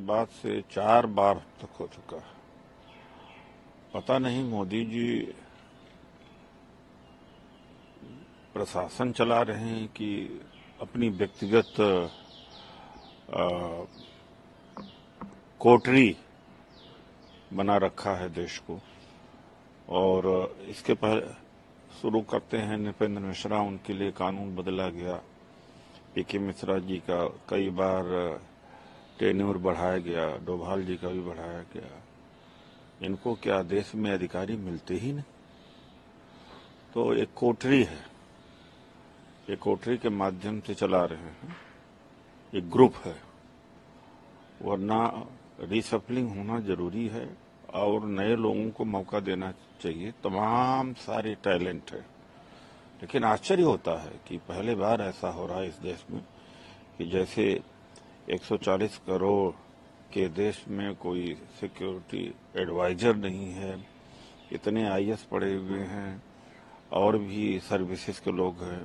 बाद से 4 बार तक हो चुका है। पता नहीं मोदी जी प्रशासन चला रहे हैं कि अपनी व्यक्तिगत कोटरी बना रखा है देश को। और इसके पहले शुरू करते हैं नृपेंद्र मिश्रा, उनके लिए कानून बदला गया। पीके मिश्रा जी का कई बार टेन्योर बढ़ाया गया, डोभाल जी का भी बढ़ाया गया। इनको क्या देश में अधिकारी मिलते ही नहीं? तो एक कोटरी है, एक कोटरी के माध्यम से चला रहे हैं, एक ग्रुप है। वरना रिसफलिंग होना जरूरी है और नए लोगों को मौका देना चाहिए। तमाम सारे टैलेंट है, लेकिन आश्चर्य होता है कि पहले बार ऐसा हो रहा है इस देश में कि जैसे 140 करोड़ के देश में कोई सिक्योरिटी एडवाइजर नहीं है, इतने आईएएस पढ़े हुए हैं और भी सर्विसेज के लोग हैं,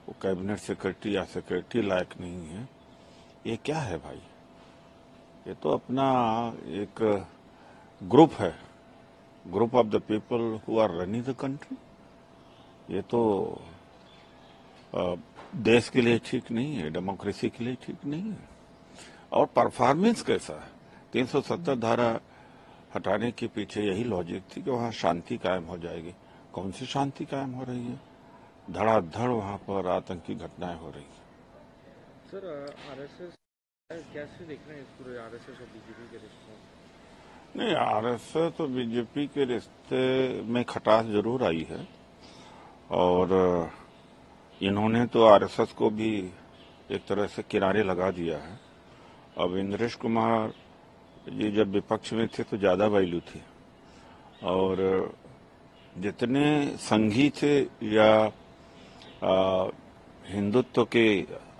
वो कैबिनेट सेक्रेटरी या सेक्रेटरी लायक नहीं है। ये क्या है भाई? ये तो अपना एक ग्रुप है, group of the people who are running the country. ये तो देश के लिए ठीक नहीं है, डेमोक्रेसी के लिए ठीक नहीं है। और परफॉर्मेंस कैसा है? 370 धारा हटाने के पीछे यही लॉजिक थी कि वहां शांति कायम हो जाएगी। कौन सी शांति कायम हो रही है? धड़ाधड़ वहां पर आतंकी घटनाएं हो रही हैं। सर, आरएसएस कैसे देख रहे हैं इस पूरे आरएसएस और बीजेपी के रिश्ते? नहीं, आरएसएस तो बीजेपी के रिश्ते में खटास जरूर आई है और इन्होंने तो आरएसएस को भी एक तरह से किनारे लगा दिया है। अब इंद्रेश कुमार जी जब विपक्ष में थे तो ज्यादा वैल्यू थी, और जितने संघी थे या हिंदुत्व के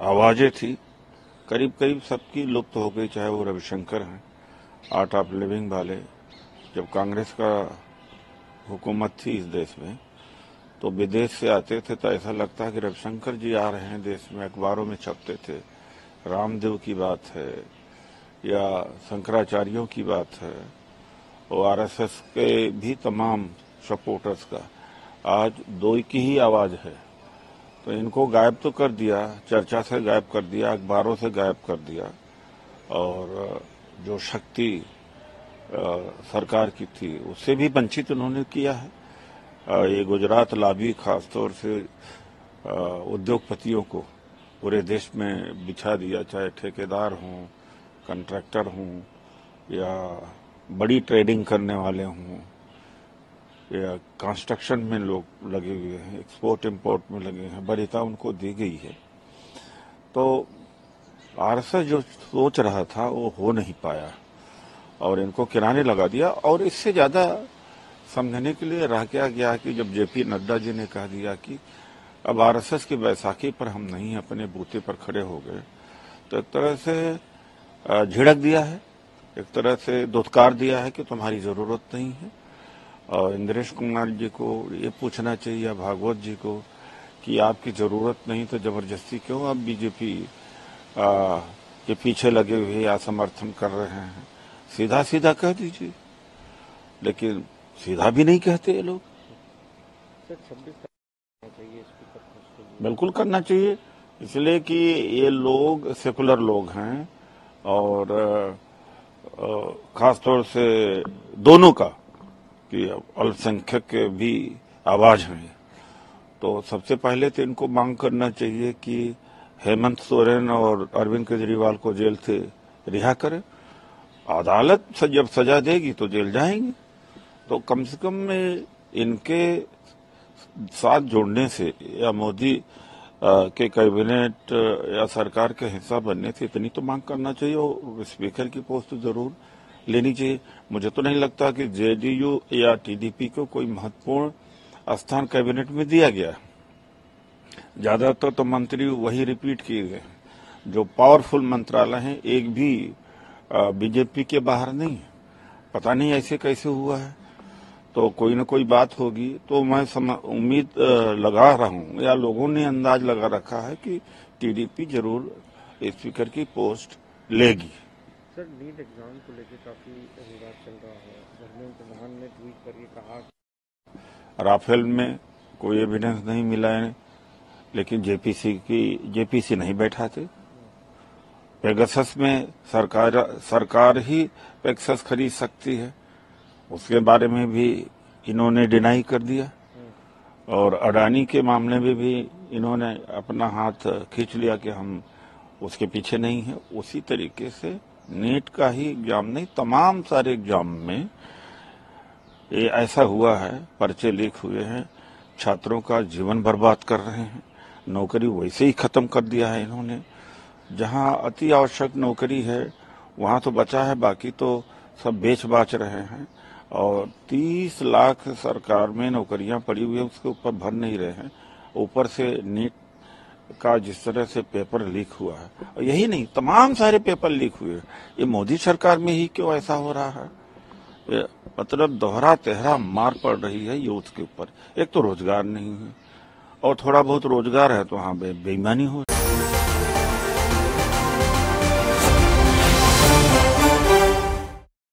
आवाजें थी करीब करीब सबकी लुप्त हो गई। चाहे वो रविशंकर हैं, आर्ट ऑफ लिविंग वाले। जब कांग्रेस का हुकूमत थी इस देश में तो विदेश से आते थे तो ऐसा लगता कि रविशंकर जी आ रहे हैं देश में, अखबारों में छपते थे। रामदेव की बात है या शंकराचार्यों की बात है और आरएसएस के भी तमाम सपोर्टर्स का आज दो की ही आवाज है। तो इनको गायब तो कर दिया, चर्चा से गायब कर दिया, अखबारों से गायब कर दिया। और जो शक्ति सरकार की थी उससे भी वंचित उन्होंने किया है। ये गुजरात लॉबी खासतौर से उद्योगपतियों को पूरे देश में बिछा दिया, चाहे ठेकेदार हों, कॉन्ट्रैक्टर हों या बड़ी ट्रेडिंग करने वाले हों या कंस्ट्रक्शन में लोग लगे हुए हैं, एक्सपोर्ट इंपोर्ट में लगे हैं, वरीयता उनको दी गई है। तो आरएसएस जो सोच रहा था वो हो नहीं पाया और इनको किनारे लगा दिया। और इससे ज्यादा समझने के लिए रह गया कि जब जेपी नड्डा जी ने कह दिया कि अब आरएसएस की बैसाखी पर हम नहीं अपने बूते पर खड़े हो गए, तो एक तरह से झिड़क दिया है, एक तरह से दुत्कार दिया है कि तुम्हारी जरूरत नहीं है। और इंद्रेश कुमार जी को ये पूछना चाहिए, भागवत जी को, कि आपकी जरूरत नहीं तो जबरदस्ती क्यों आप बीजेपी के पीछे लगे हुए या समर्थन कर रहे हैं? सीधा सीधा कह दीजिए, लेकिन सीधा भी नहीं कहते ये लोग। बिल्कुल करना चाहिए, इसलिए कि ये लोग सेकुलर लोग हैं और खासतौर से दोनों का कि अल्पसंख्यक भी आवाज है। तो सबसे पहले तो इनको मांग करना चाहिए कि हेमंत सोरेन और अरविंद केजरीवाल को जेल से रिहा करें। अदालत जब सजा देगी तो जेल जाएंगे, तो कम से कम इनके साथ जोड़ने से या मोदी के कैबिनेट या सरकार के हिस्सा बनने से इतनी तो मांग करना चाहिए और स्पीकर की पोस्ट तो जरूर लेनी चाहिए। मुझे तो नहीं लगता कि जेडीयू या टीडीपी को कोई महत्वपूर्ण स्थान कैबिनेट में दिया गया। ज्यादातर तो मंत्री वही रिपीट किए गए। जो पावरफुल मंत्रालय हैं एक भी बीजेपी के बाहर नहीं है। पता नहीं ऐसे कैसे हुआ है, तो कोई न कोई बात होगी। तो मैं उम्मीद लगा रहा हूं या लोगों ने अंदाज लगा रखा है कि टीडीपी जरूर स्पीकर की पोस्ट लेगी। सर नीट एग्जाम को लेकर काफी विवाद चल रहा है। धर्मेंद्र प्रधान ने ट्वीट करके कहा राफेल में कोई एविडेंस नहीं मिला है, लेकिन जेपीसी नहीं बैठा थे। पेगासस में सरकार ही पेगासस खरीद सकती है, उसके बारे में भी इन्होंने डिनाई कर दिया। और अडानी के मामले में भी इन्होंने अपना हाथ खींच लिया कि हम उसके पीछे नहीं है। उसी तरीके से नीट का ही एग्जाम नहीं, तमाम सारे एग्जाम में ये ऐसा हुआ है, पर्चे लीक हुए हैं, छात्रों का जीवन बर्बाद कर रहे हैं, नौकरी वैसे ही खत्म कर दिया है इन्होंने। जहां अति आवश्यक नौकरी है वहां तो बचा है, बाकी तो सब बेच बाच रहे हैं। और 30 लाख सरकार में नौकरियां पड़ी हुई है, उसके ऊपर भर नहीं रहे हैं। ऊपर से नीट का जिस तरह से पेपर लीक हुआ है, और यही नहीं तमाम सारे पेपर लीक हुए हैं। ये मोदी सरकार में ही क्यों ऐसा हो रहा है? ये मतलब दोहरा तेहरा मार पड़ रही है यूथ के ऊपर। एक तो रोजगार नहीं है, और थोड़ा बहुत रोजगार है तो वहां बेईमानी हो